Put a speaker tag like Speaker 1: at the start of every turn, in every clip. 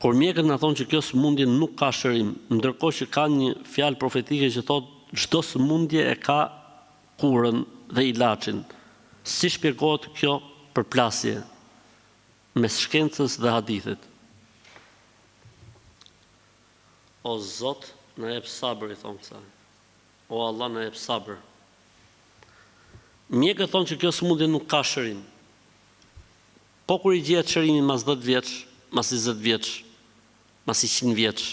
Speaker 1: Kur mjekët na thonë që kjo sëmundje nuk ka shërim, ndërkohë që ka një fjalë profetike që thotë çdo sëmundje e ka kurën dhe ilaçin. Si shpjegohet kjo përplasje mes shkencës dhe hadithit? O Zot, na jep sabër, i thonë kësaj. O Allah, na jep sabër. Mjekët thonë që kjo sëmundje nuk ka shërim. Po kur i gjehet shërimi mas 10 vjeç, mas 20 vjeç, mas 100 vjeç,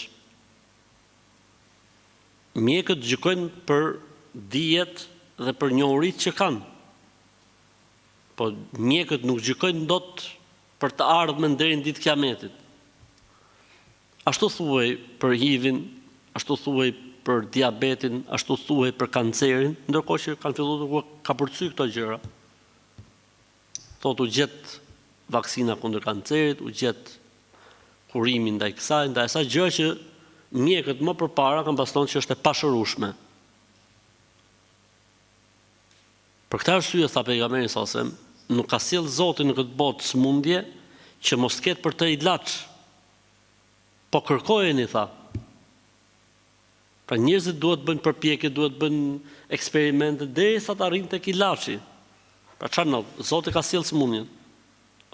Speaker 1: mjekët gjykojnë për dijet dhe për njohuritë që kanë. Po mjekët nuk gjykojnë dot për të ardhmen deri në ditë Kiametit. Ashtu thuhej për HIV-in, ashtu thuhej për diabetin, ashtu thuhej për kancerin, ndërkohë që kanë filluar të kapërcy këto gjëra. Thotë u gjet vaksina kundër kancerit, u gjet kurimi ndaj kësaj, ndaj asaj gjë që mjekët më përpara kanë pasur që është e pashërueshme. Për këtë arsye tha pejgamberi sallallahu alajhi wasallam, nuk ka sjell Zoti në këtë botë sëmundje që mos ketë për të ilaç. Po kërkojeni, tha. Pra njerëzit duhet bëjnë përpjekje, duhet bëjnë eksperimente derisa të arrijnë tek ilaçi. Pra çfarë not? Zoti ka sjell sëmundjen.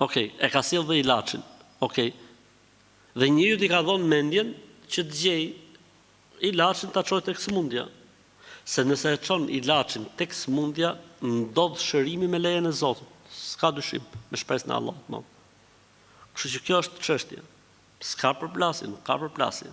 Speaker 1: Okej, e ka sjell dhe ilaçin. Okej. Dhe njeriu i ka dhënë mendjen që të gjej ilaçin ta çojë tek sëmundja. Se nëse e çon ilaçin tek sëmundja, ndodh shërimi me lejen e Zotit. S'ka dyshim, me shpresën e Allahut. Kështu që kjo është çështja. S'ka përplasje, nuk ka përplasje.